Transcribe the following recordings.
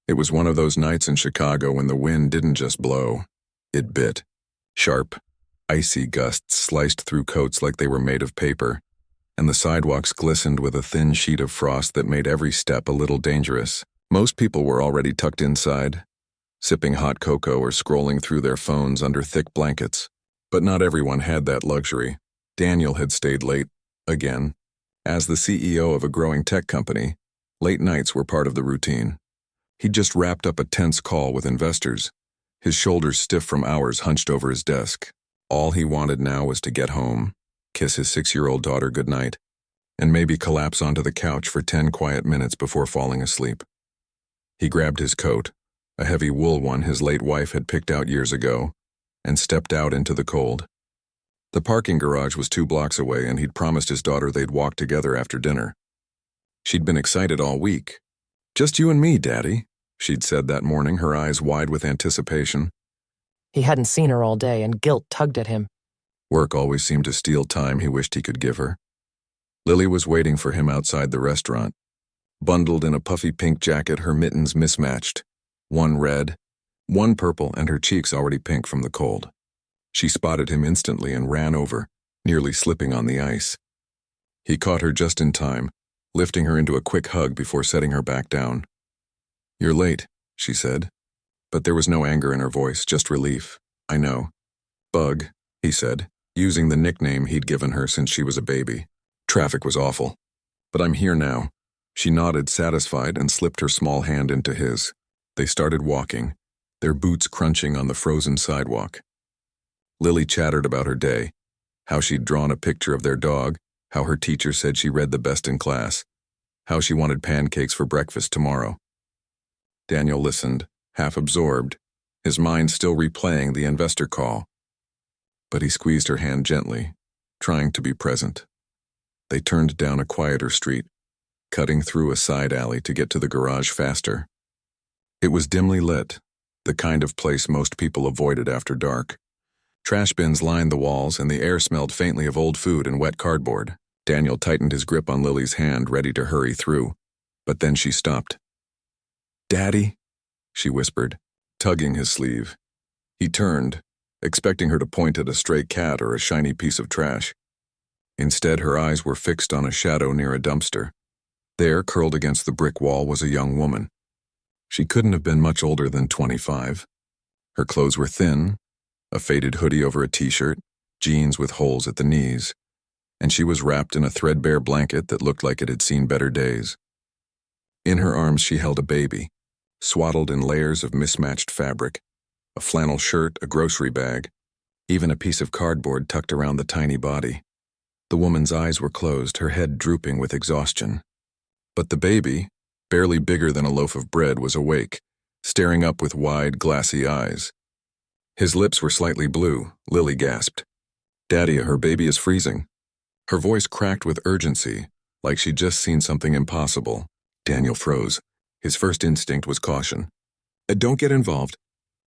It was one of those nights in Chicago when the wind didn't just blow, it bit. Sharp, icy gusts sliced through coats like they were made of paper, and the sidewalks glistened with a thin sheet of frost that made every step a little dangerous. Most people were already tucked inside, sipping hot cocoa or scrolling through their phones under thick blankets. But not everyone had that luxury. Daniel had stayed late, again. As the CEO of a growing tech company, late nights were part of the routine. He'd just wrapped up a tense call with investors, his shoulders stiff from hours hunched over his desk. All he wanted now was to get home, kiss his 6-year-old daughter goodnight, and maybe collapse onto the couch for 10 quiet minutes before falling asleep. He grabbed his coat, a heavy wool one his late wife had picked out years ago, and stepped out into the cold. The parking garage was 2 blocks away, and he'd promised his daughter they'd walk together after dinner. She'd been excited all week. "Just you and me, Daddy," she'd said that morning, her eyes wide with anticipation. He hadn't seen her all day, and guilt tugged at him. Work always seemed to steal time he wished he could give her. Lily was waiting for him outside the restaurant, bundled in a puffy pink jacket, her mittens mismatched, one red, one purple, and her cheeks already pink from the cold. She spotted him instantly and ran over, nearly slipping on the ice. He caught her just in time, lifting her into a quick hug before setting her back down. "You're late," she said. But there was no anger in her voice, just relief. "I know." "Bug," he said, using the nickname he'd given her since she was a baby. "Traffic was awful. But I'm here now." She nodded, satisfied, and slipped her small hand into his. They started walking, their boots crunching on the frozen sidewalk. Lily chattered about her day, how she'd drawn a picture of their dog, how her teacher said she read the best in class, how she wanted pancakes for breakfast tomorrow. Daniel listened, half absorbed, his mind still replaying the investor call. But he squeezed her hand gently, trying to be present. They turned down a quieter street, cutting through a side alley to get to the garage faster. It was dimly lit, the kind of place most people avoided after dark. Trash bins lined the walls, and the air smelled faintly of old food and wet cardboard. Daniel tightened his grip on Lily's hand, ready to hurry through. But then she stopped. "Daddy?" she whispered, tugging his sleeve. He turned, expecting her to point at a stray cat or a shiny piece of trash. Instead, her eyes were fixed on a shadow near a dumpster. There, curled against the brick wall, was a young woman. She couldn't have been much older than 25. Her clothes were thin, a faded hoodie over a t-shirt, jeans with holes at the knees, and she was wrapped in a threadbare blanket that looked like it had seen better days. In her arms she held a baby, swaddled in layers of mismatched fabric, a flannel shirt, a grocery bag, even a piece of cardboard tucked around the tiny body. The woman's eyes were closed, her head drooping with exhaustion. But the baby, barely bigger than a loaf of bread, was awake, staring up with wide, glassy eyes. His lips were slightly blue. Lily gasped. "Daddy, her baby is freezing." Her voice cracked with urgency, like she'd just seen something impossible. Daniel froze. His first instinct was caution. "Don't get involved.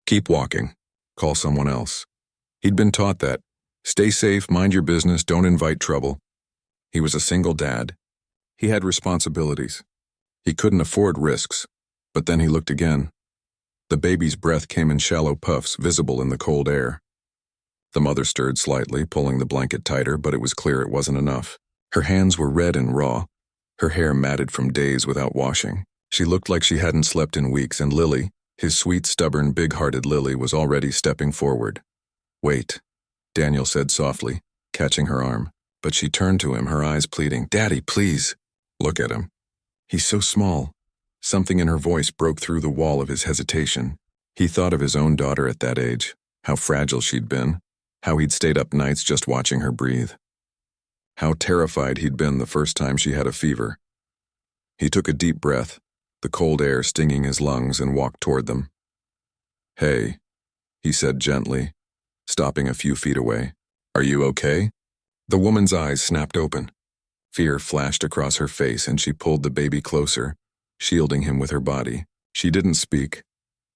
Keep walking. Call someone else." He'd been taught that. Stay safe, mind your business, don't invite trouble. He was a single dad. He had responsibilities. He couldn't afford risks. But then he looked again. The baby's breath came in shallow puffs, visible in the cold air. The mother stirred slightly, pulling the blanket tighter, but it was clear it wasn't enough. Her hands were red and raw, her hair matted from days without washing. She looked like she hadn't slept in weeks, and Lily, his sweet, stubborn, big-hearted Lily, was already stepping forward. "Wait," Daniel said softly, catching her arm. But she turned to him, her eyes pleading. "Daddy, please." "Look at him. He's so small." Something in her voice broke through the wall of his hesitation. He thought of his own daughter at that age, how fragile she'd been, how he'd stayed up nights just watching her breathe, how terrified he'd been the first time she had a fever. He took a deep breath, the cold air stinging his lungs, and walked toward them. "Hey," he said gently, stopping a few feet away. "Are you okay?" The woman's eyes snapped open. Fear flashed across her face, and she pulled the baby closer, shielding him with her body. She didn't speak,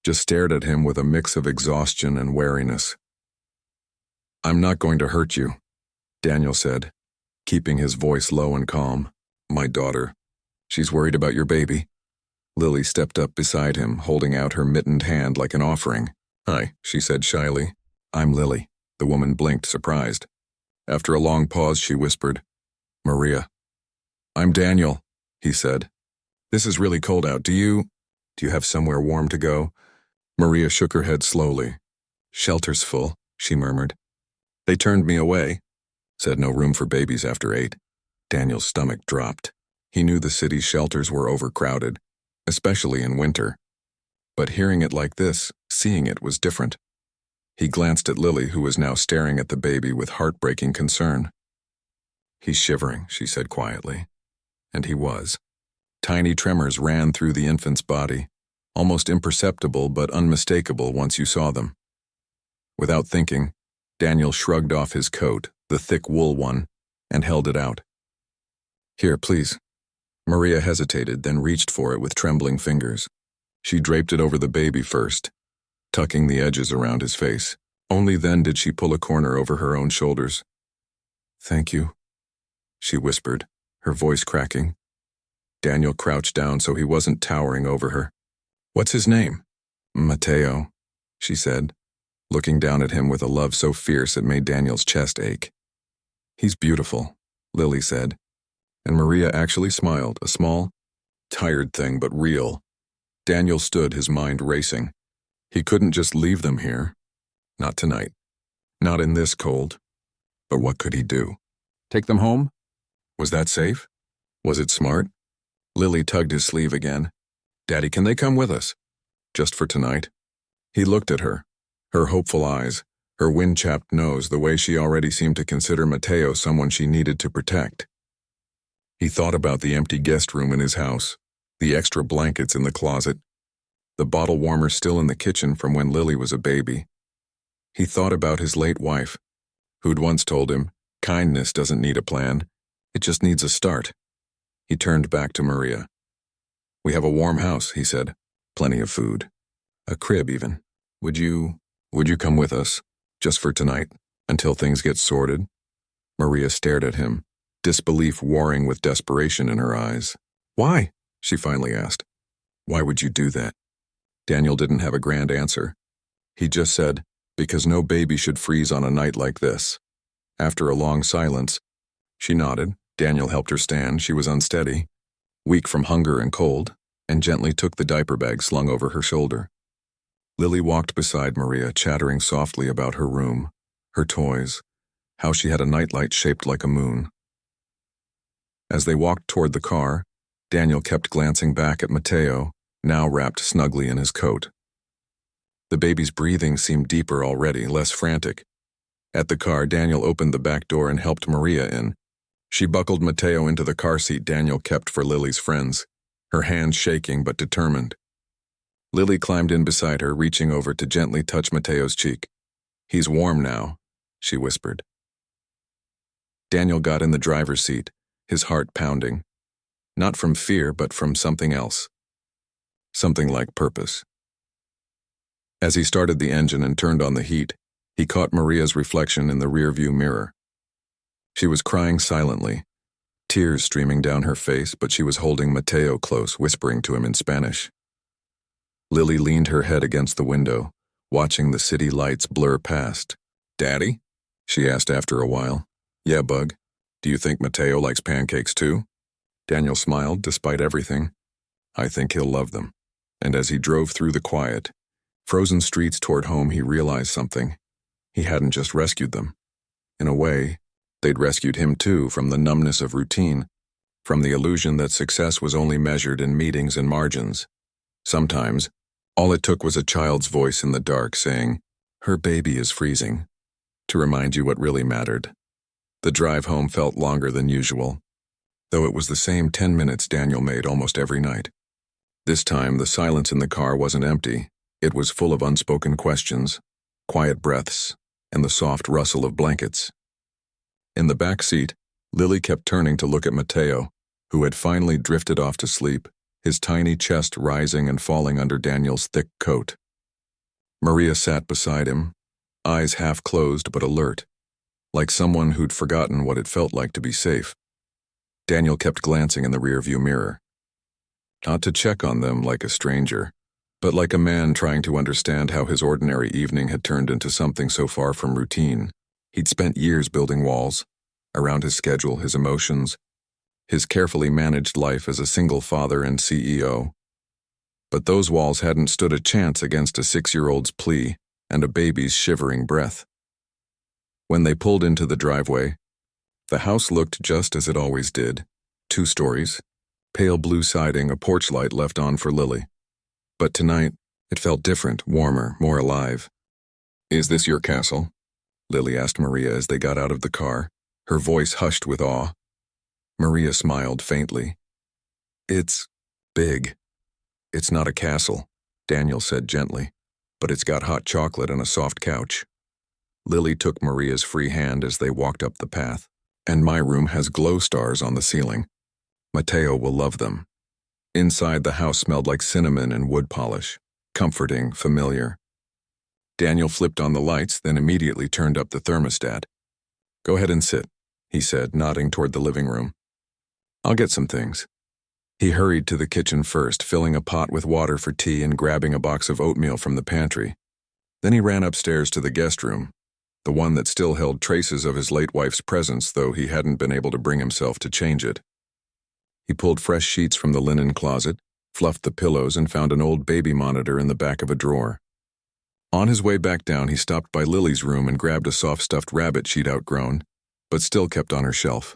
just stared at him with a mix of exhaustion and wariness. "I'm not going to hurt you," Daniel said, keeping his voice low and calm. "My daughter. She's worried about your baby." Lily stepped up beside him, holding out her mittened hand like an offering. "Hi," she said shyly. "I'm Lily." The woman blinked, surprised. After a long pause, she whispered, "Maria." "I'm Daniel," he said. "This is really cold out. Do you have somewhere warm to go?" Maria shook her head slowly. "Shelter's full," she murmured. "They turned me away. Said no room for babies after 8. Daniel's stomach dropped. He knew the city's shelters were overcrowded, especially in winter. But hearing it like this, seeing it, was different. He glanced at Lily, who was now staring at the baby with heartbreaking concern. "He's shivering," she said quietly. And he was. Tiny tremors ran through the infant's body, almost imperceptible but unmistakable once you saw them. Without thinking, Daniel shrugged off his coat, the thick wool one, and held it out. "Here, please." Maria hesitated, then reached for it with trembling fingers. She draped it over the baby first, tucking the edges around his face. Only then did she pull a corner over her own shoulders. "Thank you," she whispered, her voice cracking. Daniel crouched down so he wasn't towering over her. "What's his name?" "Mateo," she said, looking down at him with a love so fierce it made Daniel's chest ache. "He's beautiful," Lily said, and Maria actually smiled, a small, tired thing but real. Daniel stood, his mind racing. He couldn't just leave them here. Not tonight. Not in this cold. But what could he do? Take them home? Was that safe? Was it smart? Lily tugged his sleeve again. "Daddy, can they come with us? Just for tonight?" He looked at her, her hopeful eyes, her wind-chapped nose, the way she already seemed to consider Mateo someone she needed to protect. He thought about the empty guest room in his house, the extra blankets in the closet, the bottle warmer still in the kitchen from when Lily was a baby. He thought about his late wife, who'd once told him, kindness doesn't need a plan, it just needs a start. He turned back to Maria. "We have a warm house," he said. "Plenty of food. A crib, even. Would you come with us, just for tonight, until things get sorted?" Maria stared at him, disbelief warring with desperation in her eyes. "Why?" she finally asked. "Why would you do that?" Daniel didn't have a grand answer. He just said, "Because no baby should freeze on a night like this." After a long silence, she nodded. Daniel helped her stand. She was unsteady, weak from hunger and cold, and gently took the diaper bag slung over her shoulder. Lily walked beside Maria, chattering softly about her room, her toys, how she had a nightlight shaped like a moon. As they walked toward the car, Daniel kept glancing back at Mateo, now wrapped snugly in his coat. The baby's breathing seemed deeper already, less frantic. At the car, Daniel opened the back door and helped Maria in. She buckled Mateo into the car seat Daniel kept for Lily's friends, her hands shaking but determined. Lily climbed in beside her, reaching over to gently touch Mateo's cheek. "He's warm now," she whispered. Daniel got in the driver's seat, his heart pounding. Not from fear, but from something else. Something like purpose. As he started the engine and turned on the heat, he caught Maria's reflection in the rearview mirror. She was crying silently, tears streaming down her face, but she was holding Mateo close, whispering to him in Spanish. Lily leaned her head against the window, watching the city lights blur past. "Daddy?" she asked after a while. "Yeah, Bug. Do you think Mateo likes pancakes too?" Daniel smiled, despite everything. "I think he'll love them." And as he drove through the quiet, frozen streets toward home, he realized something. He hadn't just rescued them. In a way, they'd rescued him too, from the numbness of routine, from the illusion that success was only measured in meetings and margins. Sometimes, all it took was a child's voice in the dark saying, "Her baby is freezing," to remind you what really mattered. The drive home felt longer than usual, though it was the same 10 minutes Daniel made almost every night. This time, the silence in the car wasn't empty. It was full of unspoken questions, quiet breaths, and the soft rustle of blankets. In the back seat, Lily kept turning to look at Mateo, who had finally drifted off to sleep, his tiny chest rising and falling under Daniel's thick coat. Maria sat beside him, eyes half closed but alert, like someone who'd forgotten what it felt like to be safe. Daniel kept glancing in the rearview mirror. not to check on them like a stranger, but like a man trying to understand how his ordinary evening had turned into something so far from routine. He'd spent years building walls around his schedule, his emotions, his carefully managed life as a single father and CEO. But those walls hadn't stood a chance against a 6-year-old's plea and a baby's shivering breath. When they pulled into the driveway, the house looked just as it always did. 2 stories, pale blue siding, a porch light left on for Lily. But tonight, it felt different, warmer, more alive. "Is this your castle?" Lily asked Maria as they got out of the car, her voice hushed with awe. Maria smiled faintly. "It's big. It's not a castle," Daniel said gently, "but it's got hot chocolate and a soft couch." Lily took Maria's free hand as they walked up the path. "And my room has glow stars on the ceiling. Mateo will love them." Inside, the house smelled like cinnamon and wood polish, comforting, familiar. Daniel flipped on the lights, then immediately turned up the thermostat. "Go ahead and sit," he said, nodding toward the living room. "I'll get some things." He hurried to the kitchen first, filling a pot with water for tea and grabbing a box of oatmeal from the pantry. Then he ran upstairs to the guest room, the one that still held traces of his late wife's presence, though he hadn't been able to bring himself to change it. He pulled fresh sheets from the linen closet, fluffed the pillows, and found an old baby monitor in the back of a drawer. On his way back down, he stopped by Lily's room and grabbed a soft stuffed rabbit she'd outgrown, but still kept on her shelf.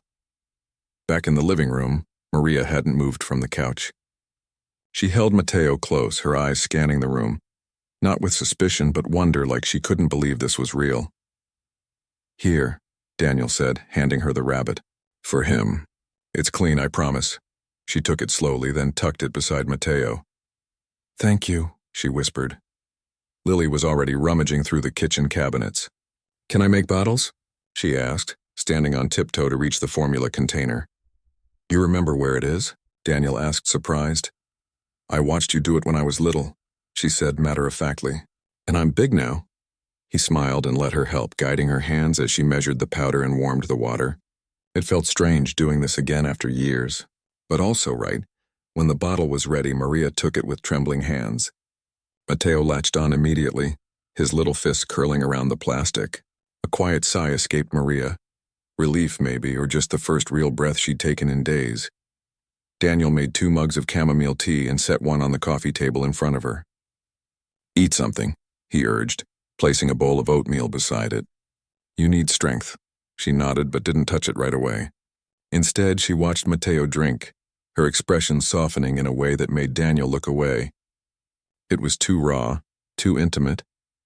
Back in the living room, Maria hadn't moved from the couch. She held Mateo close, her eyes scanning the room, not with suspicion but wonder, like she couldn't believe this was real. "Here," Daniel said, handing her the rabbit. "For him. It's clean, I promise." She took it slowly, then tucked it beside Mateo. "Thank you," she whispered. Lily was already rummaging through the kitchen cabinets. "Can I make bottles?" she asked, standing on tiptoe to reach the formula container. "You remember where it is?" Daniel asked, surprised. "I watched you do it when I was little," she said matter-of-factly. "And I'm big now." He smiled and let her help, guiding her hands as she measured the powder and warmed the water. It felt strange doing this again after years, but also right. When the bottle was ready, Maria took it with trembling hands. Mateo latched on immediately, his little fists curling around the plastic. A quiet sigh escaped Maria. Relief, maybe, or just the first real breath she'd taken in days. Daniel made 2 mugs of chamomile tea and set one on the coffee table in front of her. "Eat something," he urged, placing a bowl of oatmeal beside it. "You need strength." She nodded but didn't touch it right away. Instead, she watched Mateo drink, her expression softening in a way that made Daniel look away. It was too raw, too intimate,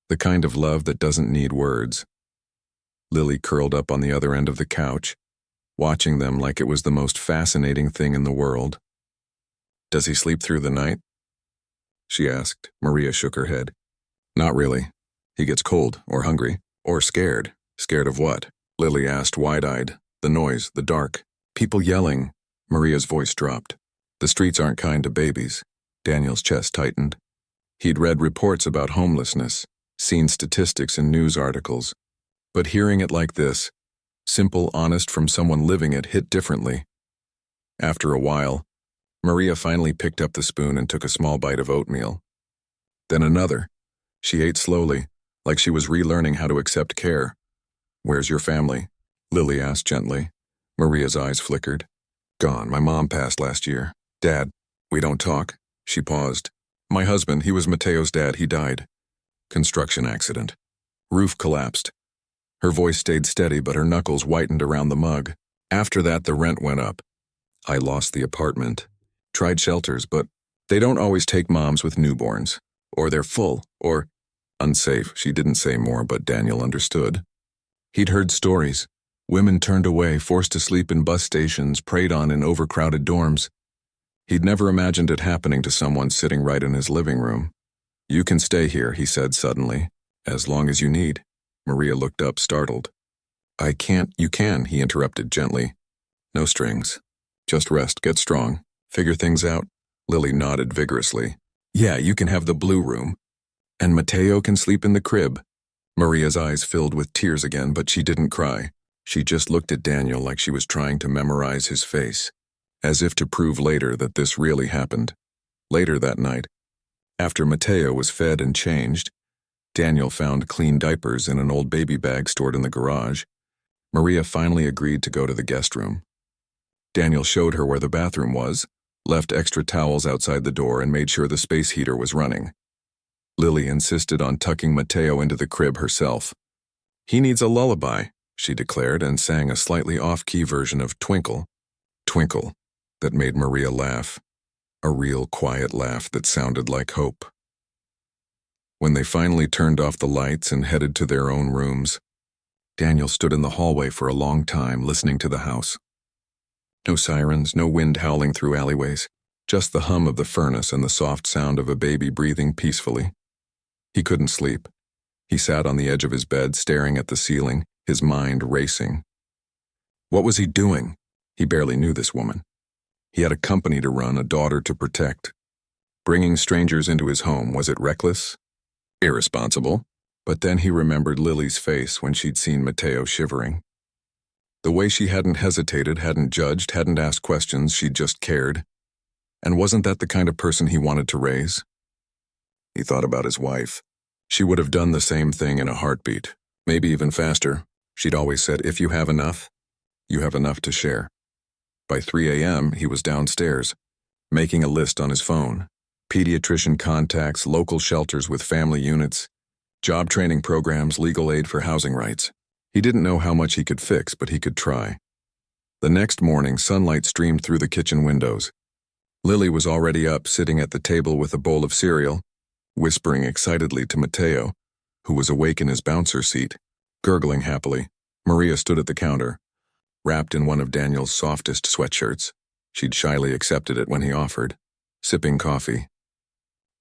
the kind of love that doesn't need words. Lily curled up on the other end of the couch, watching them like it was the most fascinating thing in the world. "Does he sleep through the night?" she asked. Maria shook her head. "Not really. He gets cold, or hungry, or scared." "Scared of what?" Lily asked, wide-eyed. "The noise, the dark, people yelling." Maria's voice dropped. "The streets aren't kind to babies." Daniel's chest tightened. He'd read reports about homelessness, seen statistics in news articles. But hearing it like this, simple, honest from someone living it, hit differently. After a while, Maria finally picked up the spoon and took a small bite of oatmeal. Then another. She ate slowly, like she was relearning how to accept care. "Where's your family?" Lily asked gently. Maria's eyes flickered. "Gone. My mom passed last year. Dad, we don't talk." She paused. "My husband, he was Mateo's dad, he died. Construction accident. Roof collapsed." Her voice stayed steady, but her knuckles whitened around the mug. "After that, the rent went up. I lost the apartment. Tried shelters, but they don't always take moms with newborns. Or they're full, or unsafe." She didn't say more, but Daniel understood. He'd heard stories. Women turned away, forced to sleep in bus stations, preyed on in overcrowded dorms. He'd never imagined it happening to someone sitting right in his living room. "You can stay here," he said suddenly, "as long as you need." Maria looked up, startled. "I can't." "You can," he interrupted gently. "No strings. Just rest, get strong, figure things out." Lily nodded vigorously. "Yeah, you can have the blue room. And Mateo can sleep in the crib." Maria's eyes filled with tears again, but she didn't cry. She just looked at Daniel like she was trying to memorize his face, as if to prove later that this really happened. Later that night, after Mateo was fed and changed, Daniel found clean diapers in an old baby bag stored in the garage. Maria finally agreed to go to the guest room. Daniel showed her where the bathroom was, left extra towels outside the door, and made sure the space heater was running. Lily insisted on tucking Mateo into the crib herself. "He needs a lullaby," she declared, and sang a slightly off-key version of Twinkle, Twinkle, that made Maria laugh, a real quiet laugh that sounded like hope. When they finally turned off the lights and headed to their own rooms, Daniel stood in the hallway for a long time listening to the house. No sirens, no wind howling through alleyways, just the hum of the furnace and the soft sound of a baby breathing peacefully. He couldn't sleep. He sat on the edge of his bed, staring at the ceiling, his mind racing. What was he doing? He barely knew this woman. He had a company to run, a daughter to protect. Bringing strangers into his home, was it reckless? Irresponsible? But then he remembered Lily's face when she'd seen Mateo shivering. The way she hadn't hesitated, hadn't judged, hadn't asked questions, she'd just cared. And wasn't that the kind of person he wanted to raise? He thought about his wife. She would have done the same thing in a heartbeat, maybe even faster. She'd always said, if you have enough, you have enough to share. By 3 a.m., he was downstairs, making a list on his phone. Pediatrician contacts, local shelters with family units, job training programs, legal aid for housing rights. He didn't know how much he could fix, but he could try. The next morning, sunlight streamed through the kitchen windows. Lily was already up, sitting at the table with a bowl of cereal, whispering excitedly to Mateo, who was awake in his bouncer seat, gurgling happily. Maria stood at the counter, wrapped in one of Daniel's softest sweatshirts. She'd shyly accepted it when he offered, sipping coffee.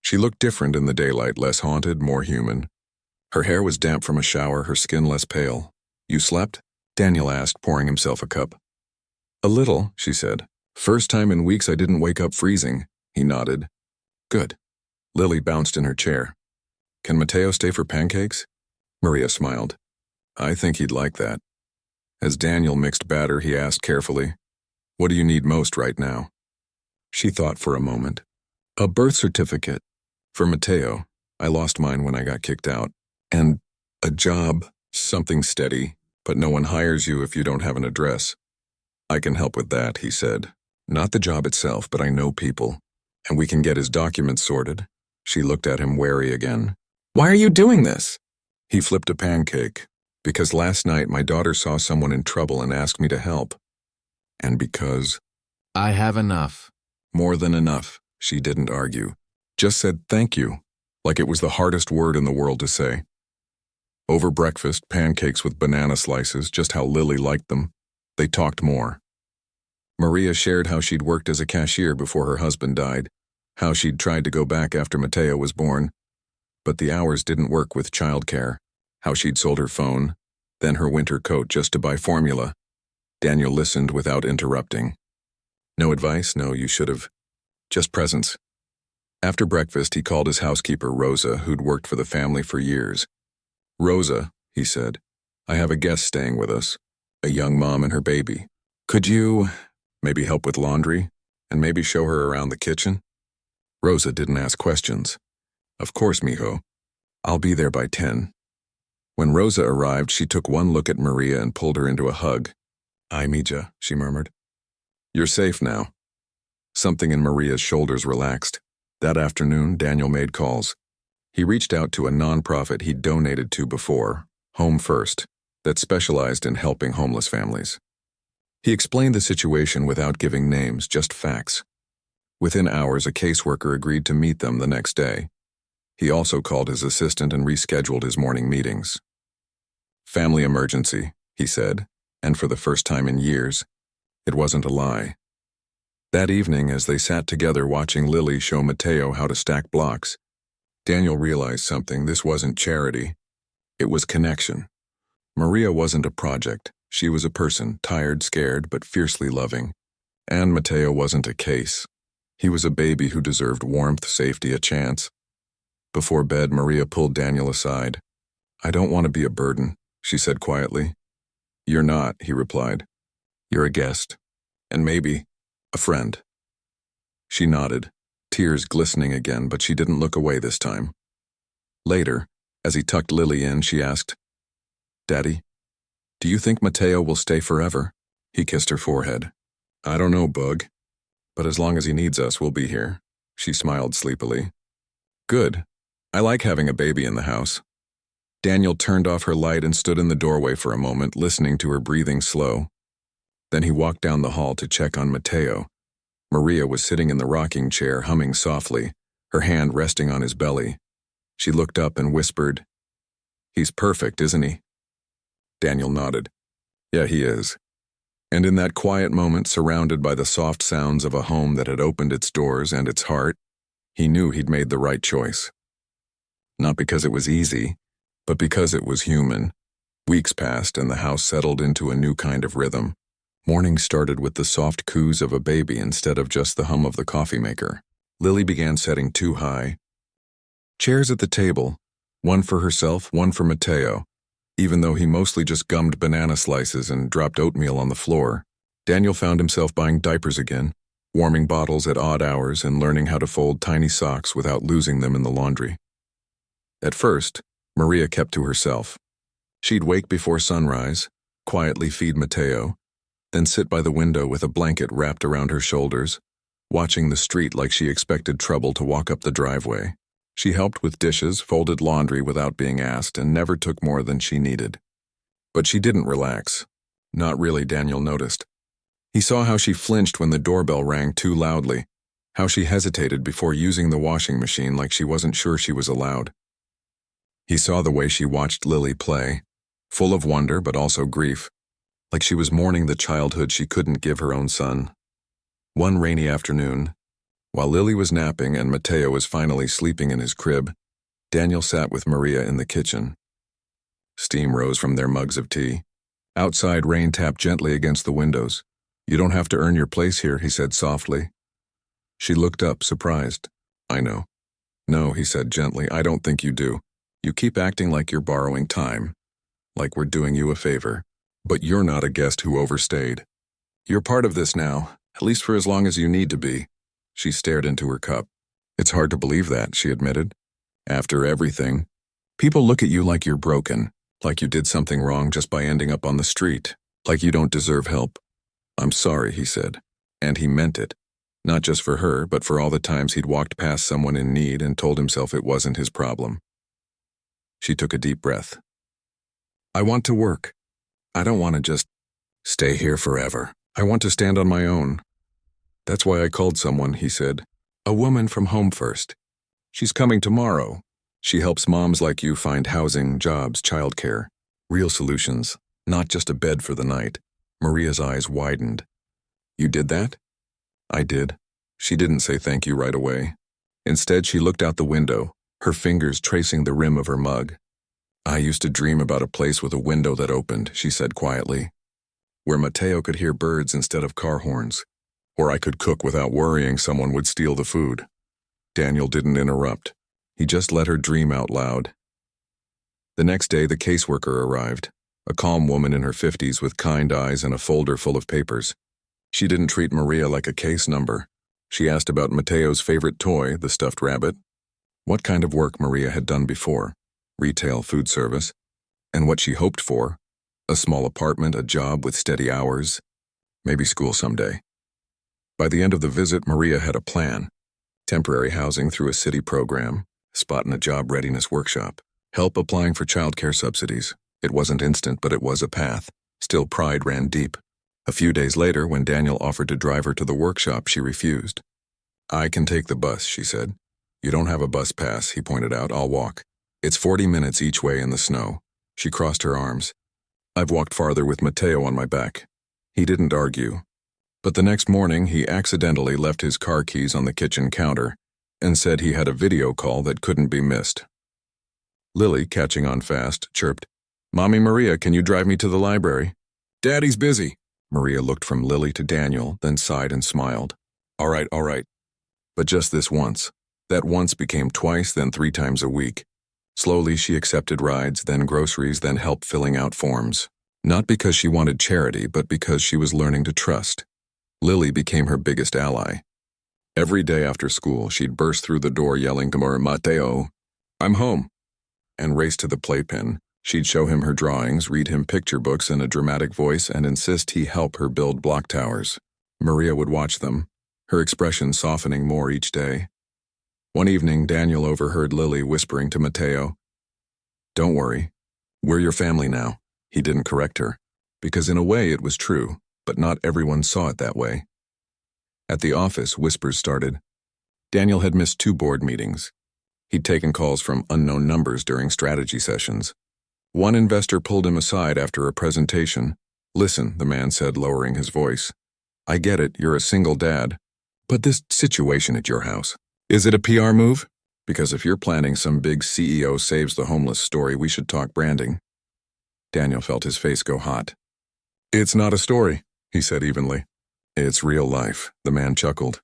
She looked different in the daylight, less haunted, more human. Her hair was damp from a shower, her skin less pale. "You slept?" Daniel asked, pouring himself a cup. "A little," she said. "First time in weeks I didn't wake up freezing." He nodded. "Good." Lily bounced in her chair. "Can Mateo stay for pancakes?" Maria smiled. "I think he'd like that." As Daniel mixed batter, he asked carefully, "What do you need most right now?" She thought for a moment. "A birth certificate. For Mateo. I lost mine when I got kicked out. And a job, something steady, but no one hires you if you don't have an address." "I can help with that," he said. "Not the job itself, but I know people. And we can get his documents sorted." She looked at him wary again. "Why are you doing this?" He flipped a pancake. "Because last night my daughter saw someone in trouble and asked me to help. And because I have enough." More than enough, she didn't argue. Just said thank you, like it was the hardest word in the world to say. Over breakfast, pancakes with banana slices, just how Lily liked them. They talked more. Maria shared how she'd worked as a cashier before her husband died, how she'd tried to go back after Mateo was born, but the hours didn't work with childcare, how she'd sold her phone, then her winter coat just to buy formula. Daniel listened without interrupting. No advice, no you should have. Just presence. After breakfast, he called his housekeeper, Rosa, who'd worked for the family for years. "Rosa," he said, "I have a guest staying with us, a young mom and her baby. Could you maybe help with laundry and maybe show her around the kitchen?" Rosa didn't ask questions. "Of course, mijo. I'll be there by 10. When Rosa arrived, she took one look at Maria and pulled her into a hug. "Ay, mija," she murmured. "You're safe now." Something in Maria's shoulders relaxed. That afternoon, Daniel made calls. He reached out to a nonprofit he'd donated to before, Home First, that specialized in helping homeless families. He explained the situation without giving names, just facts. Within hours, a caseworker agreed to meet them the next day. He also called his assistant and rescheduled his morning meetings. "Family emergency," he said, and for the first time in years, it wasn't a lie. That evening, as they sat together watching Lily show Mateo how to stack blocks, Daniel realized something. This wasn't charity. It was connection. Maria wasn't a project. She was a person, tired, scared, but fiercely loving. And Mateo wasn't a case. He was a baby who deserved warmth, safety, a chance. Before bed, Maria pulled Daniel aside. "I don't want to be a burden," she said quietly. "You're not," he replied. "You're a guest. And maybe a friend." She nodded. tears glistening again, but she didn't look away this time. Later, as he tucked Lily in, she asked, "Daddy, do you think Mateo will stay forever?" He kissed her forehead. "I don't know, Bug. But as long as he needs us, we'll be here." She smiled sleepily. "Good. I like having a baby in the house." Daniel turned off her light and stood in the doorway for a moment, listening to her breathing slow. Then he walked down the hall to check on Mateo. Maria was sitting in the rocking chair, humming softly, her hand resting on his belly. She looked up and whispered, "He's perfect, isn't he?" Daniel nodded. "Yeah, he is." And in that quiet moment, surrounded by the soft sounds of a home that had opened its doors and its heart, he knew he'd made the right choice. Not because it was easy, but because it was human. Weeks passed and the house settled into a new kind of rhythm. Morning started with the soft coos of a baby instead of just the hum of the coffee maker. Lily began setting 2 high chairs at the table, one for herself, one for Mateo. Even though he mostly just gummed banana slices and dropped oatmeal on the floor, Daniel found himself buying diapers again, warming bottles at odd hours, and learning how to fold tiny socks without losing them in the laundry. At first, Maria kept to herself. She'd wake before sunrise, quietly feed Mateo, then sit by the window with a blanket wrapped around her shoulders, watching the street like she expected trouble to walk up the driveway. She helped with dishes, folded laundry without being asked, and never took more than she needed. But she didn't relax. Not really, Daniel noticed. He saw how she flinched when the doorbell rang too loudly, how she hesitated before using the washing machine like she wasn't sure she was allowed. He saw the way she watched Lily play, full of wonder but also grief, like she was mourning the childhood she couldn't give her own son. One rainy afternoon, while Lily was napping and Mateo was finally sleeping in his crib, Daniel sat with Maria in the kitchen. Steam rose from their mugs of tea. Outside, rain tapped gently against the windows. "You don't have to earn your place here," he said softly. She looked up, surprised. "I know." "No," he said gently, "I don't think you do. You keep acting like you're borrowing time, like we're doing you a favor. But you're not a guest who overstayed. You're part of this now, at least for as long as you need to be." She stared into her cup. "It's hard to believe that," she admitted. "After everything, people look at you like you're broken, like you did something wrong just by ending up on the street, like you don't deserve help." "I'm sorry," he said, and he meant it. Not just for her, but for all the times he'd walked past someone in need and told himself it wasn't his problem. She took a deep breath. "I want to work. I don't want to just stay here forever. I want to stand on my own. That's why I called someone," he said. "A woman from Home First. She's coming tomorrow. She helps moms like you find housing, jobs, childcare. Real solutions, not just a bed for the night." Maria's eyes widened. "You did that?" "I did." She didn't say thank you right away. Instead, she looked out the window, her fingers tracing the rim of her mug. "I used to dream about a place with a window that opened," she said quietly, "where Mateo could hear birds instead of car horns, where I could cook without worrying someone would steal the food." Daniel didn't interrupt. He just let her dream out loud. The next day, the caseworker arrived, a calm woman in her 50s with kind eyes and a folder full of papers. She didn't treat Maria like a case number. She asked about Mateo's favorite toy, the stuffed rabbit, what kind of work Maria had done before, retail, food service, and what she hoped for, a small apartment, a job with steady hours, maybe school someday. By the end of the visit, Maria had a plan: temporary housing through a city program, spot in a job readiness workshop, help applying for childcare subsidies. It wasn't instant, but it was a path. Still, pride ran deep. A few days later, when Daniel offered to drive her to the workshop, she refused. "I can take the bus," she said. "You don't have a bus pass," he pointed out. "I'll walk. It's 40 minutes each way in the snow." She crossed her arms. "I've walked farther with Mateo on my back." He didn't argue. But the next morning, he accidentally left his car keys on the kitchen counter and said he had a video call that couldn't be missed. Lily, catching on fast, chirped, "Mommy Maria, can you drive me to the library?" "Daddy's busy." Maria looked from Lily to Daniel, then sighed and smiled. All right. But just this once. That once became twice, then 3 times a week. Slowly, she accepted rides, then groceries, then help filling out forms. Not because she wanted charity, but because she was learning to trust. Lily became her biggest ally. Every day after school, she'd burst through the door yelling, "Kamara Mateo, I'm home," and race to the playpen. She'd show him her drawings, read him picture books in a dramatic voice, and insist he help her build block towers. Maria would watch them, her expression softening more each day. One evening, Daniel overheard Lily whispering to Mateo, "Don't worry, we're your family now." He didn't correct her, because in a way it was true, but not everyone saw it that way. At the office, whispers started. Daniel had missed 2 board meetings. He'd taken calls from unknown numbers during strategy sessions. One investor pulled him aside after a presentation. "Listen," the man said, lowering his voice. "I get it, you're a single dad. But this situation at your house, is it a PR move? Because if you're planning some big CEO saves the homeless story, we should talk branding." Daniel felt his face go hot. "It's not a story," he said evenly. "It's real life," the man chuckled.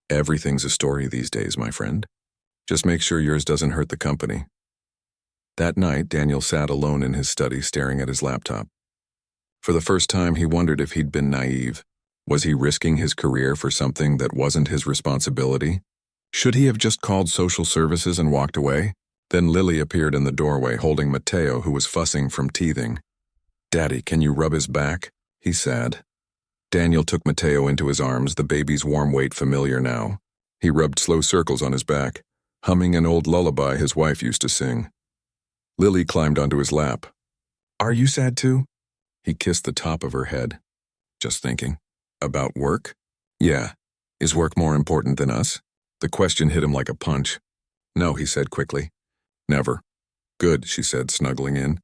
"Everything's a story these days, my friend. Just make sure yours doesn't hurt the company." That night, Daniel sat alone in his study staring at his laptop. For the first time, he wondered if he'd been naive. Was he risking his career for something that wasn't his responsibility? Should he have just called social services and walked away? Then Lily appeared in the doorway holding Mateo, who was fussing from teething. "Daddy, can you rub his back?" he said. Daniel took Mateo into his arms, the baby's warm weight familiar now. He rubbed slow circles on his back, humming an old lullaby his wife used to sing. Lily climbed onto his lap. "Are you sad too?" He kissed the top of her head. "Just thinking. About work?" "Yeah. Is work more important than us?" The question hit him like a punch. "No," he said quickly. "Never." "Good," she said, snuggling in.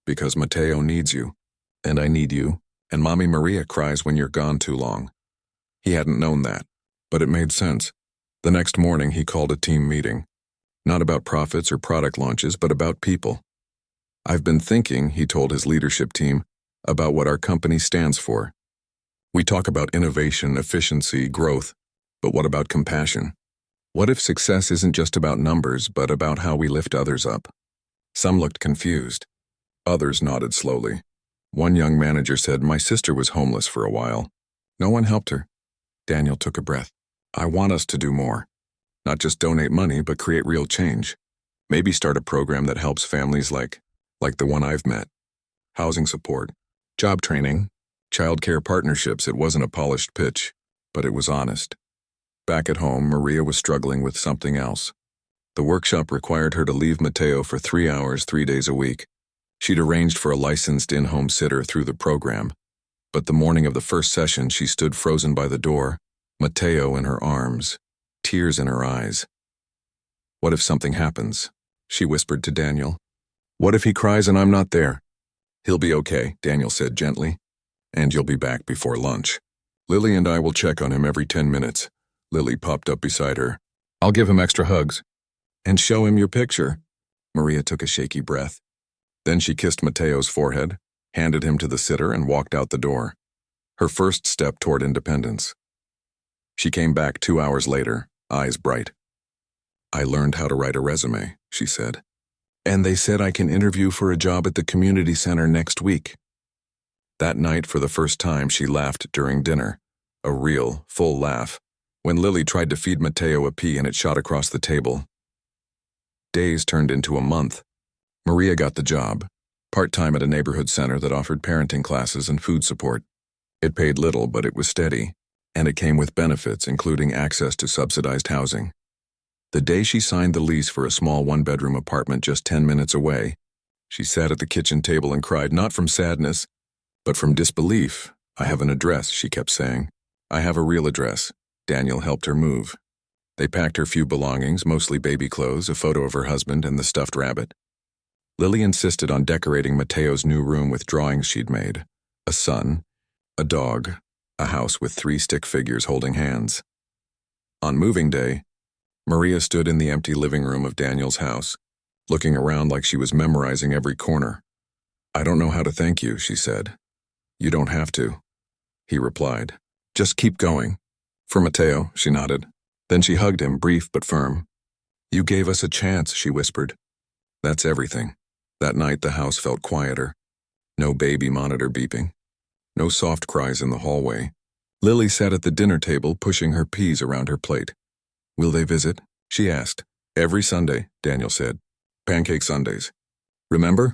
"Because Mateo needs you. And I need you. And Mommy Maria cries when you're gone too long." He hadn't known that, but it made sense. The next morning, he called a team meeting. Not about profits or product launches, but about people. "I've been thinking," he told his leadership team, "about what our company stands for. We talk about innovation, efficiency, growth, but what about compassion? What if success isn't just about numbers, but about how we lift others up?" Some looked confused. Others nodded slowly. One young manager said, "My sister was homeless for a while. No one helped her." Daniel took a breath. "I want us to do more. Not just donate money, but create real change. Maybe start a program that helps families like the one I've met. Housing support, job training, childcare partnerships." It wasn't a polished pitch, but it was honest. Back at home, Maria was struggling with something else. The workshop required her to leave Mateo for 3 hours, 3 days a week. She'd arranged for a licensed in-home sitter through the program. But the morning of the first session, she stood frozen by the door, Mateo in her arms, tears in her eyes. "What if something happens?" she whispered to Daniel. "What if he cries and I'm not there?" "He'll be okay," Daniel said gently. "And you'll be back before lunch. Lily and I will check on him every 10 minutes. Lily popped up beside her. "I'll give him extra hugs." "And show him your picture." Maria took a shaky breath. Then she kissed Mateo's forehead, handed him to the sitter, and walked out the door. Her first step toward independence. She came back 2 hours later, eyes bright. "I learned how to write a resume," she said. "And they said I can interview for a job at the community center next week." That night, for the first time, she laughed during dinner. A real, full laugh. When Lily tried to feed Mateo a pea and it shot across the table. Days turned into a month. Maria got the job, part-time at a neighborhood center that offered parenting classes and food support. It paid little, but it was steady, and it came with benefits, including access to subsidized housing. The day she signed the lease for a small one-bedroom apartment just 10 minutes away, she sat at the kitchen table and cried, not from sadness, but from disbelief. "I have an address," she kept saying. "I have a real address." Daniel helped her move. They packed her few belongings, mostly baby clothes, a photo of her husband, and the stuffed rabbit. Lily insisted on decorating Mateo's new room with drawings she'd made. A sun, a dog, a house with 3 stick figures holding hands. On moving day, Maria stood in the empty living room of Daniel's house, looking around like she was memorizing every corner. "I don't know how to thank you," she said. "You don't have to," he replied. "Just keep going." "For Mateo," she nodded. Then she hugged him, brief but firm. "You gave us a chance," she whispered. That's everything. That night the house felt quieter. No baby monitor beeping. No soft cries in the hallway. Lily sat at the dinner table pushing her peas around her plate. Will they visit? She asked. Every Sunday, Daniel said. Pancake Sundays. Remember?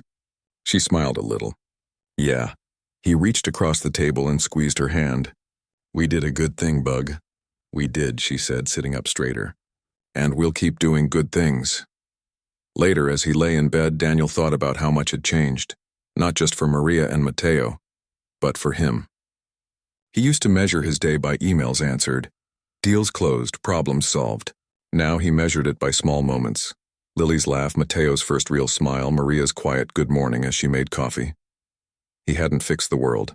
She smiled a little. Yeah. He reached across the table and squeezed her hand. We did a good thing, Bug. We did, she said, sitting up straighter. And we'll keep doing good things. Later, as he lay in bed, Daniel thought about how much had changed, not just for Maria and Mateo, but for him. He used to measure his day by emails answered, deals closed, problems solved. Now he measured it by small moments. Lily's laugh, Mateo's first real smile, Maria's quiet good morning as she made coffee. He hadn't fixed the world,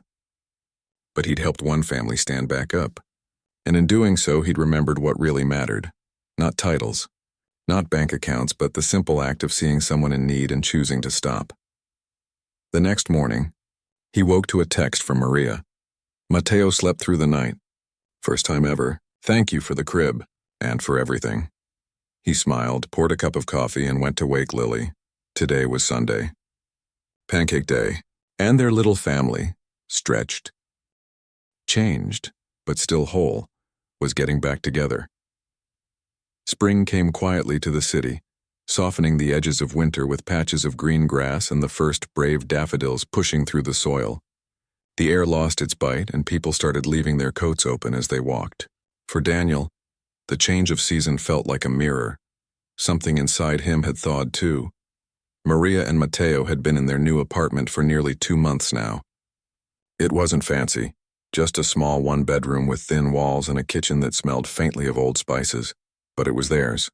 but he'd helped one family stand back up. And in doing so, he'd remembered what really mattered. Not titles, not bank accounts, but the simple act of seeing someone in need and choosing to stop. The next morning, he woke to a text from Maria. Mateo slept through the night. First time ever. Thank you for the crib, and for everything. He smiled, poured a cup of coffee, and went to wake Lily. Today was Sunday. Pancake Day. And their little family, stretched, changed, but still whole, was getting back together. Spring came quietly to the city, softening the edges of winter with patches of green grass and the first brave daffodils pushing through the soil. The air lost its bite, and people started leaving their coats open as they walked. For Daniel, the change of season felt like a mirror. Something inside him had thawed too. Maria and Mateo had been in their new apartment for nearly 2 months now. It wasn't fancy, just a small one-bedroom with thin walls and a kitchen that smelled faintly of old spices, but it was theirs.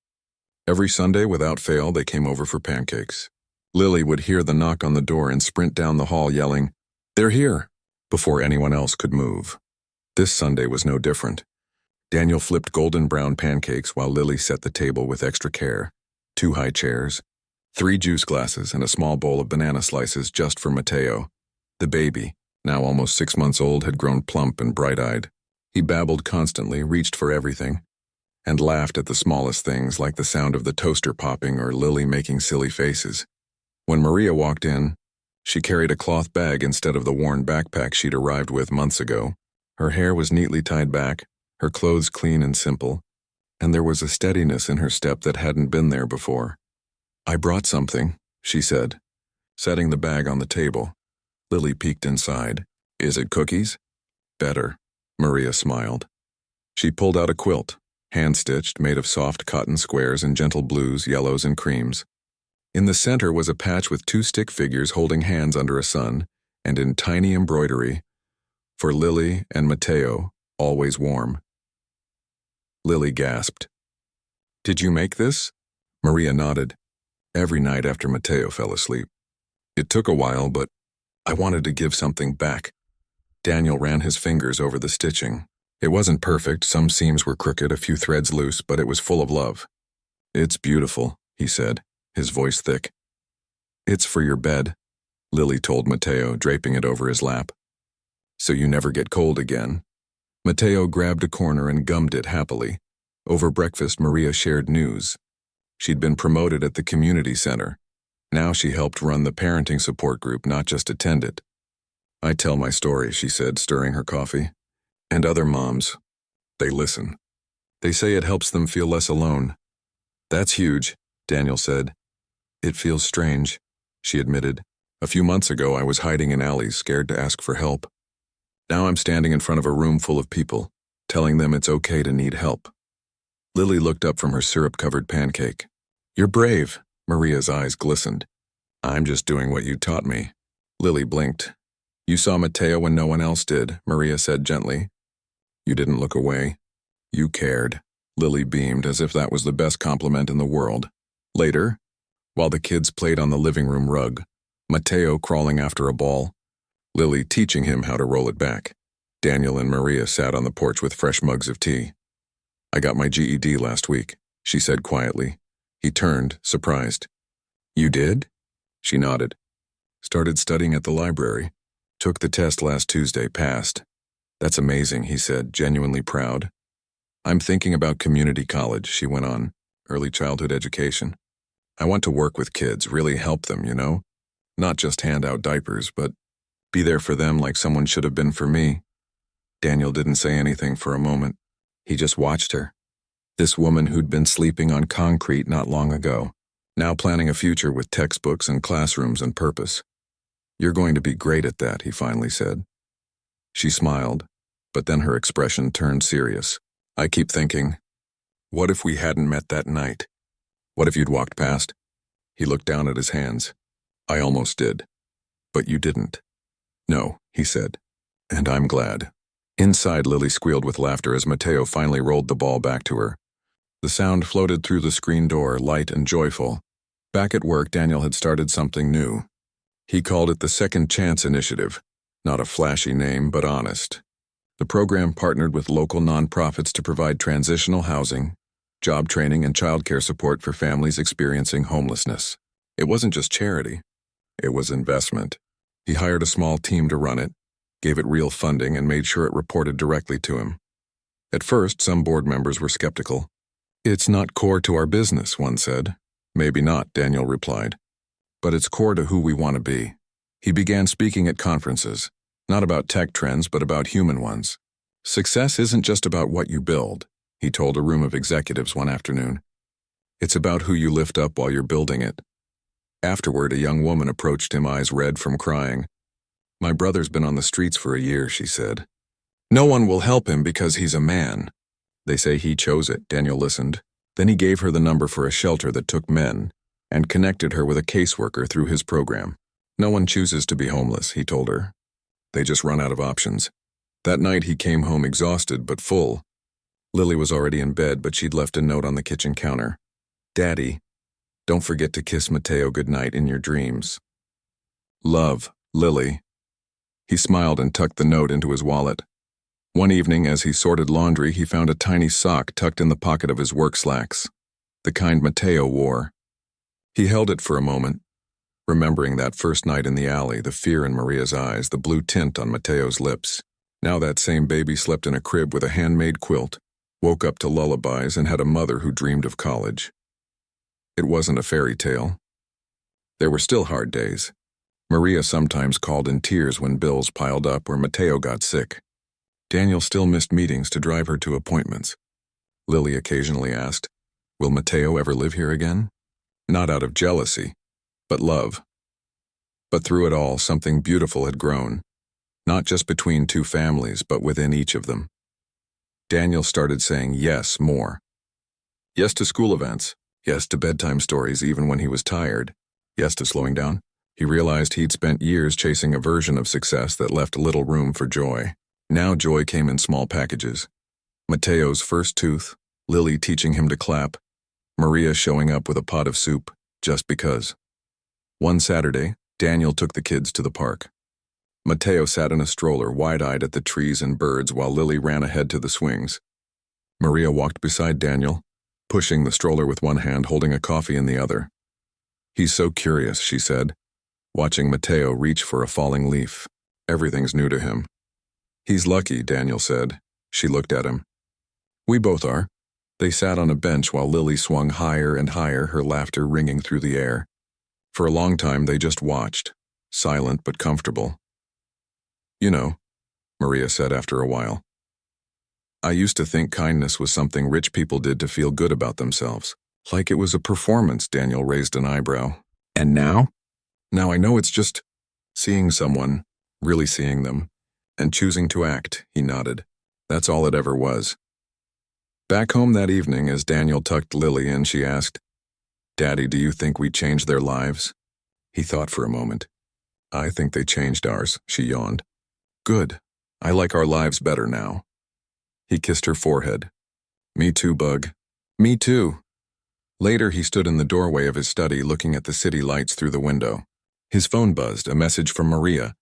Every Sunday, without fail, they came over for pancakes. Lily would hear the knock on the door and sprint down the hall yelling, "They're here!" before anyone else could move. This Sunday was no different. Daniel flipped golden brown pancakes while Lily set the table with extra care. 2 high chairs, 3 juice glasses, and a small bowl of banana slices just for Mateo. The baby, now almost 6 months old, had grown plump and bright-eyed. He babbled constantly, reached for everything, and laughed at the smallest things like the sound of the toaster popping or Lily making silly faces. When Maria walked in, she carried a cloth bag instead of the worn backpack she'd arrived with months ago. Her hair was neatly tied back, her clothes clean and simple, and there was a steadiness in her step that hadn't been there before. I brought something, she said, setting the bag on the table. Lily peeked inside. Is it cookies? Better, Maria smiled. She pulled out a quilt, hand-stitched, made of soft cotton squares in gentle blues, yellows, and creams. In the center was a patch with 2 stick figures holding hands under a sun, and in tiny embroidery, for Lily and Mateo, always warm. Lily gasped. Did you make this? Maria nodded. Every night after Mateo fell asleep. It took a while, but I wanted to give something back. Daniel ran his fingers over the stitching. It wasn't perfect, some seams were crooked, a few threads loose, but it was full of love. It's beautiful, he said, his voice thick. It's for your bed, Lily told Mateo, draping it over his lap. So you never get cold again. Mateo grabbed a corner and gummed it happily. Over breakfast, Maria shared news. She'd been promoted at the community center. Now she helped run the parenting support group, not just attend it. I tell my story, she said, stirring her coffee. And other moms, they listen. They say it helps them feel less alone. That's huge, Daniel said. It feels strange, she admitted. A few months ago, I was hiding in alleys, scared to ask for help. Now I'm standing in front of a room full of people, telling them it's okay to need help. Lily looked up from her syrup-covered pancake. You're brave, Maria's eyes glistened. I'm just doing what you taught me. Lily blinked. You saw Mateo when no one else did, Maria said gently. You didn't look away. You cared. Lily beamed as if that was the best compliment in the world. Later, while the kids played on the living room rug, Mateo crawling after a ball, Lily teaching him how to roll it back. Daniel and Maria sat on the porch with fresh mugs of tea. I got my GED last week, she said quietly. He turned, surprised. You did? She nodded. Started studying at the library. Took the test last Tuesday, passed. That's amazing, he said, genuinely proud. I'm thinking about community college, she went on. Early childhood education. I want to work with kids, really help them, you know? Not just hand out diapers, but be there for them like someone should have been for me. Daniel didn't say anything for a moment. He just watched her. This woman who'd been sleeping on concrete not long ago, now planning a future with textbooks and classrooms and purpose. "You're going to be great at that," he finally said. She smiled, but then her expression turned serious. "I keep thinking, what if we hadn't met that night? What if you'd walked past?" He looked down at his hands. "I almost did. But you didn't." "No," he said. "And I'm glad." Inside, Lily squealed with laughter as Mateo finally rolled the ball back to her. The sound floated through the screen door, light and joyful. Back at work, Daniel had started something new. He called it the Second Chance Initiative. Not a flashy name, but honest. The program partnered with local nonprofits to provide transitional housing, job training, and childcare support for families experiencing homelessness. It wasn't just charity. It was investment. He hired a small team to run it, gave it real funding, and made sure it reported directly to him. At first, some board members were skeptical. "It's not core to our business," one said. "Maybe not," Daniel replied. "But it's core to who we want to be." He began speaking at conferences, not about tech trends, but about human ones. "Success isn't just about what you build," he told a room of executives one afternoon. "It's about who you lift up while you're building it." Afterward, a young woman approached him, eyes red from crying. "My brother's been on the streets for a year," she said. "No one will help him because he's a man." "They say he chose it," Daniel listened. Then he gave her the number for a shelter that took men and connected her with a caseworker through his program. "No one chooses to be homeless," he told her. "They just run out of options." That night he came home exhausted but full. Lily was already in bed, but she'd left a note on the kitchen counter. "Daddy, don't forget to kiss Mateo goodnight in your dreams. Love, Lily." He smiled and tucked the note into his wallet. One evening, as he sorted laundry, he found a tiny sock tucked in the pocket of his work slacks, the kind Mateo wore. He held it for a moment, remembering that first night in the alley, the fear in Maria's eyes, the blue tint on Mateo's lips. Now that same baby slept in a crib with a handmade quilt, woke up to lullabies, and had a mother who dreamed of college. It wasn't a fairy tale. There were still hard days. Maria sometimes called in tears when bills piled up or Mateo got sick. Daniel still missed meetings to drive her to appointments. Lily occasionally asked, "Will Mateo ever live here again?" Not out of jealousy, but love. But through it all, something beautiful had grown, not just between two families, but within each of them. Daniel started saying yes more. Yes to school events, yes to bedtime stories even when he was tired, yes to slowing down. He realized he'd spent years chasing a version of success that left little room for joy. Now joy came in small packages. Mateo's first tooth, Lily teaching him to clap, Maria showing up with a pot of soup, just because. One Saturday, Daniel took the kids to the park. Mateo sat in a stroller, wide-eyed at the trees and birds, while Lily ran ahead to the swings. Maria walked beside Daniel, pushing the stroller with one hand, holding a coffee in the other. "He's so curious," she said, watching Mateo reach for a falling leaf. "Everything's new to him." "He's lucky," Daniel said. She looked at him. "We both are." They sat on a bench while Lily swung higher and higher, her laughter ringing through the air. For a long time they just watched, silent but comfortable. "You know," Maria said after a while, "I used to think kindness was something rich people did to feel good about themselves. Like it was a performance." Daniel raised an eyebrow. "And now?" "Now I know it's just seeing someone, really seeing them, and choosing to act," he nodded. "That's all it ever was." Back home that evening, as Daniel tucked Lily in, she asked, "Daddy, do you think we changed their lives?" He thought for a moment. "I think they changed ours," she yawned. "Good. I like our lives better now." He kissed her forehead. "Me too, Bug. Me too." Later, he stood in the doorway of his study, looking at the city lights through the window. His phone buzzed, a message from Maria.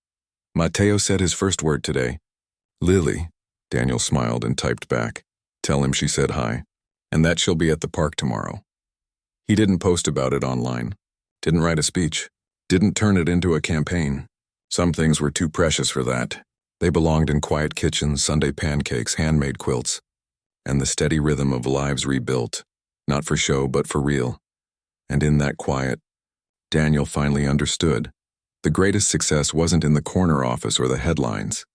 Mateo said his first word today. "Lily," Daniel smiled and typed back. "Tell him she said hi, and that she'll be at the park tomorrow." He didn't post about it online, didn't write a speech, didn't turn it into a campaign. Some things were too precious for that. They belonged in quiet kitchens, Sunday pancakes, handmade quilts, and the steady rhythm of lives rebuilt, not for show but for real. And in that quiet, Daniel finally understood. The greatest success wasn't in the corner office or the headlines.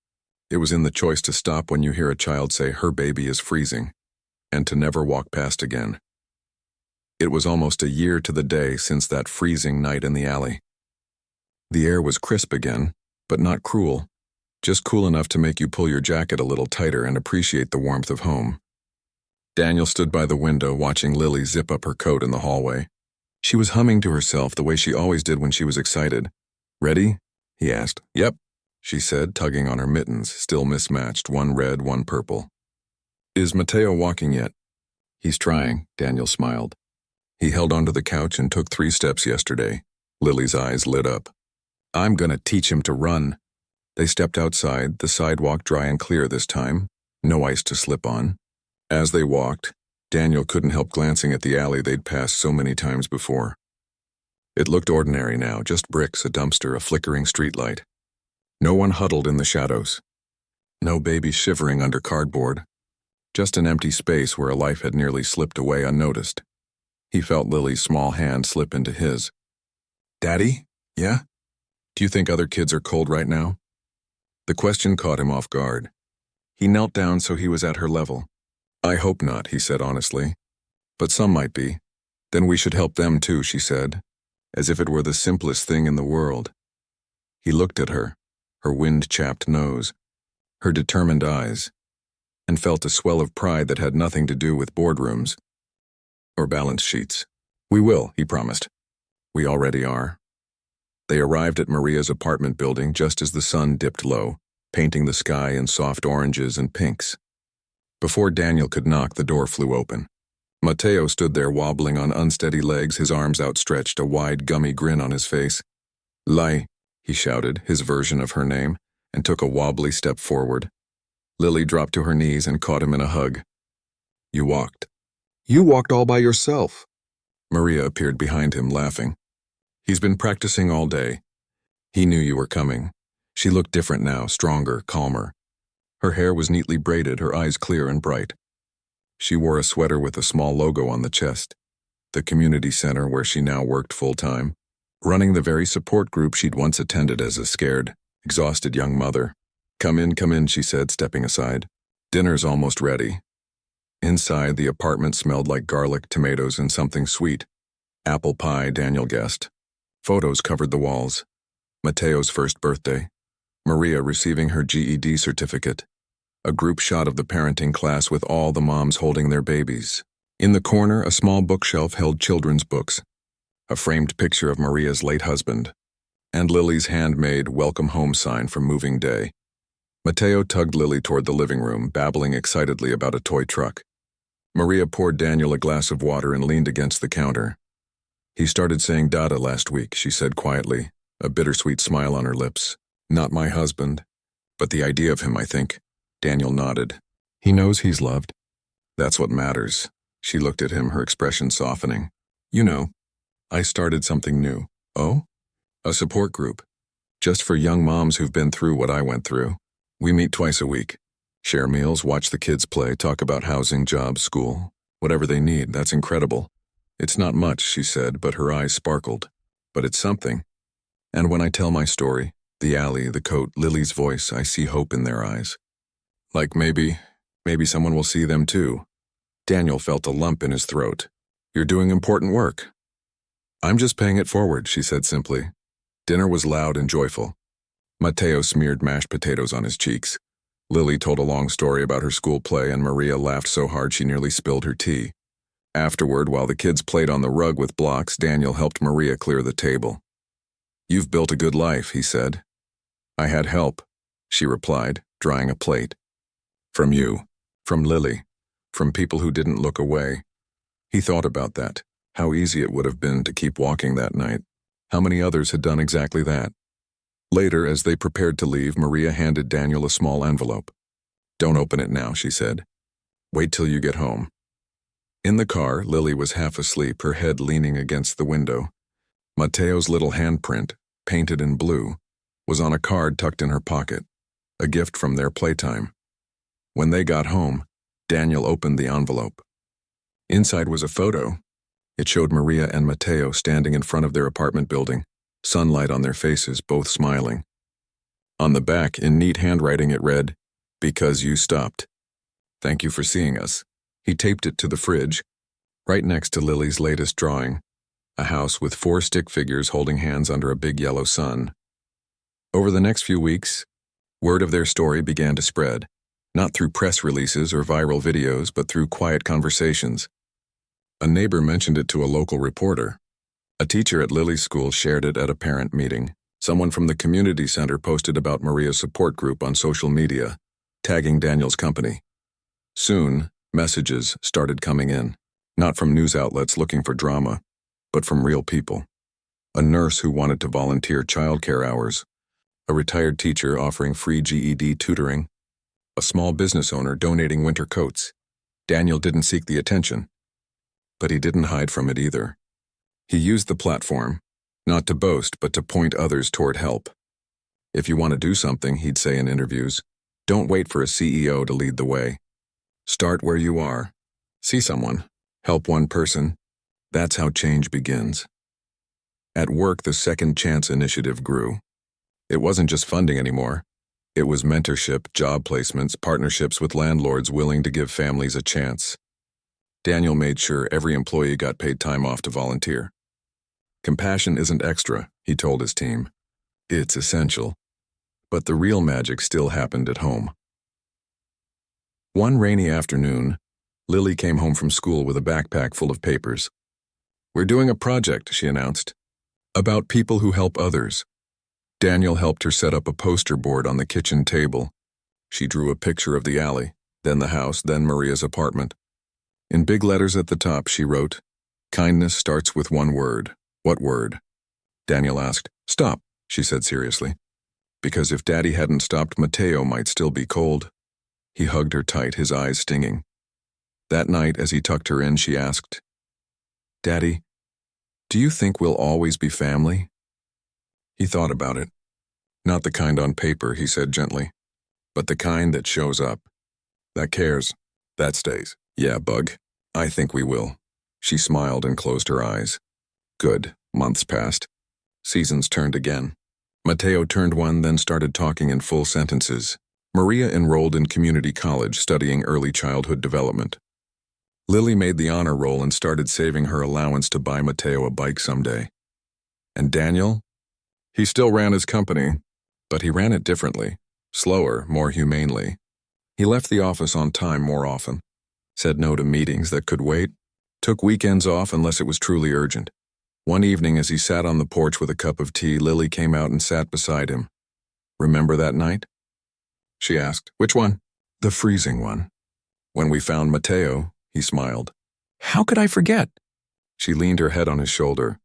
It was in the choice to stop when you hear a child say her baby is freezing, and to never walk past again. It was almost a year to the day since that freezing night in the alley. The air was crisp again, but not cruel, just cool enough to make you pull your jacket a little tighter and appreciate the warmth of home. Daniel stood by the window watching Lily zip up her coat in the hallway. She was humming to herself the way she always did when she was excited. "Ready?" he asked. "Yep," she said, tugging on her mittens, still mismatched, one red, one purple. "Is Mateo walking yet?" "He's trying," Daniel smiled. "He held onto the couch and took 3 steps yesterday." Lily's eyes lit up. "I'm gonna teach him to run." They stepped outside, the sidewalk dry and clear this time, no ice to slip on. As they walked, Daniel couldn't help glancing at the alley they'd passed so many times before. It looked ordinary now, just bricks, a dumpster, a flickering streetlight. No one huddled in the shadows. No baby shivering under cardboard. Just an empty space where a life had nearly slipped away unnoticed. He felt Lily's small hand slip into his. "Daddy? Yeah? Do you think other kids are cold right now?" The question caught him off guard. He knelt down so he was at her level. "I hope not," he said honestly. "But some might be. Then we should help them too," she said, as if it were the simplest thing in the world. He looked at her wind-chapped nose, her determined eyes, and felt a swell of pride that had nothing to do with boardrooms or balance sheets. "We will," he promised. "We already are." They arrived at Maria's apartment building just as the sun dipped low, painting the sky in soft oranges and pinks. Before Daniel could knock, the door flew open. Mateo stood there wobbling on unsteady legs, his arms outstretched, a wide, gummy grin on his face. "Lai," he shouted, his version of her name, and took a wobbly step forward. Lily dropped to her knees and caught him in a hug. "You walked." "You walked all by yourself." Maria appeared behind him, laughing. "He's been practicing all day. He knew you were coming." She looked different now, stronger, calmer. Her hair was neatly braided, her eyes clear and bright. She wore a sweater with a small logo on the chest, the community center where she now worked full-time, running the very support group she'd once attended as a scared, exhausted young mother. Come in," she said, stepping aside. "Dinner's almost ready." Inside, the apartment smelled like garlic, tomatoes, and something sweet. Apple pie, Daniel guessed. Photos covered the walls. Mateo's first birthday. Maria receiving her GED certificate. A group shot of the parenting class with all the moms holding their babies. In the corner, a small bookshelf held children's books. A framed picture of Maria's late husband. And Lily's handmade welcome home sign from moving day. Mateo tugged Lily toward the living room, babbling excitedly about a toy truck. Maria poured Daniel a glass of water and leaned against the counter. "He started saying dada last week," she said quietly, a bittersweet smile on her lips. "Not my husband, but the idea of him, I think." Daniel nodded. "He knows he's loved." "That's what matters." She looked at him, her expression softening. "You know, I started something new." "Oh?" "A support group. Just for young moms who've been through what I went through. We meet twice a week. Share meals, watch the kids play, talk about housing, jobs, school, whatever they need. That's incredible. It's not much," she said, but her eyes sparkled. "But it's something. And when I tell my story, the alley, the coat, Lily's voice, I see hope in their eyes. Like maybe someone will see them too." Daniel felt a lump in his throat. "You're doing important work." "I'm just paying it forward," she said simply. Dinner was loud and joyful. Mateo smeared mashed potatoes on his cheeks. Lily told a long story about her school play, and Maria laughed so hard she nearly spilled her tea. Afterward, while the kids played on the rug with blocks, Daniel helped Maria clear the table. "You've built a good life," he said. "I had help," she replied, drying a plate. "From you, from Lily, from people who didn't look away." He thought about that, how easy it would have been to keep walking that night. How many others had done exactly that? Later, as they prepared to leave, Maria handed Daniel a small envelope. "Don't open it now," she said. "Wait till you get home." In the car, Lily was half asleep, her head leaning against the window. Mateo's little handprint, painted in blue, was on a card tucked in her pocket, a gift from their playtime. When they got home, Daniel opened the envelope. Inside was a photo. It showed Maria and Mateo standing in front of their apartment building, sunlight on their faces, both smiling. On the back, in neat handwriting, it read, "Because you stopped. Thank you for seeing us." He taped it to the fridge, right next to Lily's latest drawing, a house with 4 stick figures holding hands under a big yellow sun. Over the next few weeks, word of their story began to spread, not through press releases or viral videos, but through quiet conversations. A neighbor mentioned it to a local reporter. A teacher at Lily's school shared it at a parent meeting. Someone from the community center posted about Maria's support group on social media, tagging Daniel's company. Soon, messages started coming in, not from news outlets looking for drama, but from real people. A nurse who wanted to volunteer childcare hours, a retired teacher offering free GED tutoring, a small business owner donating winter coats. Daniel didn't seek the attention, but he didn't hide from it either. He used the platform, not to boast, but to point others toward help. If you want to do something, he'd say in interviews, don't wait for a CEO to lead the way. Start where you are. See someone. Help one person. That's how change begins. At work, the Second Chance initiative grew. It wasn't just funding anymore. It was mentorship, job placements, partnerships with landlords willing to give families a chance. Daniel made sure every employee got paid time off to volunteer. Compassion isn't extra, he told his team. It's essential. But the real magic still happened at home. One rainy afternoon, Lily came home from school with a backpack full of papers. We're doing a project, she announced, about people who help others. Daniel helped her set up a poster board on the kitchen table. She drew a picture of the alley, then the house, then Maria's apartment. In big letters at the top, she wrote, kindness starts with one word. What word? Daniel asked. Stop, she said seriously. Because if Daddy hadn't stopped, Mateo might still be cold. He hugged her tight, his eyes stinging. That night, as he tucked her in, she asked, Daddy, do you think we'll always be family? He thought about it. Not the kind on paper, he said gently, but the kind that shows up, that cares, that stays. Yeah, Bug, I think we will. She smiled and closed her eyes. Good. Months passed. Seasons turned again. Mateo turned one, then started talking in full sentences. Maria enrolled in community college studying early childhood development. Lily made the honor roll and started saving her allowance to buy Mateo a bike someday. And Daniel? He still ran his company, but he ran it differently, slower, more humanely. He left the office on time more often, said no to meetings that could wait, took weekends off unless it was truly urgent. One evening, as he sat on the porch with a cup of tea, Lily came out and sat beside him. Remember that night? She asked. Which one? The freezing one. When we found Mateo, he smiled. How could I forget? She leaned her head on his shoulder.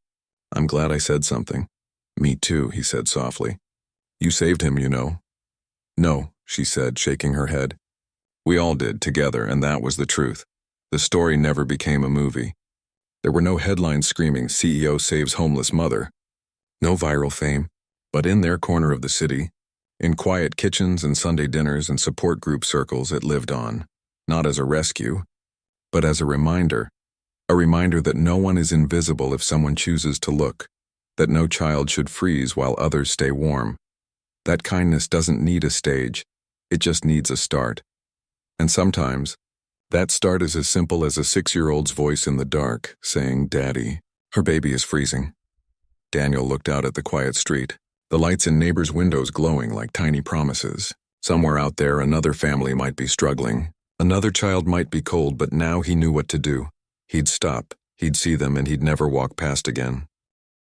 I'm glad I said something. Me too, he said softly. You saved him, you know. No, she said, shaking her head. We all did, together, and that was the truth. The story never became a movie. There were no headlines screaming, CEO saves homeless mother. No viral fame, but in their corner of the city, in quiet kitchens and Sunday dinners and support group circles, it lived on, not as a rescue, but as a reminder that no one is invisible if someone chooses to look, that no child should freeze while others stay warm. That kindness doesn't need a stage, it just needs a start. And sometimes, that start is as simple as a 6-year-old's voice in the dark saying, Daddy, her baby is freezing. Daniel looked out at the quiet street, the lights in neighbors' windows glowing like tiny promises. Somewhere out there, another family might be struggling. Another child might be cold, but now he knew what to do. He'd stop, he'd see them, and he'd never walk past again.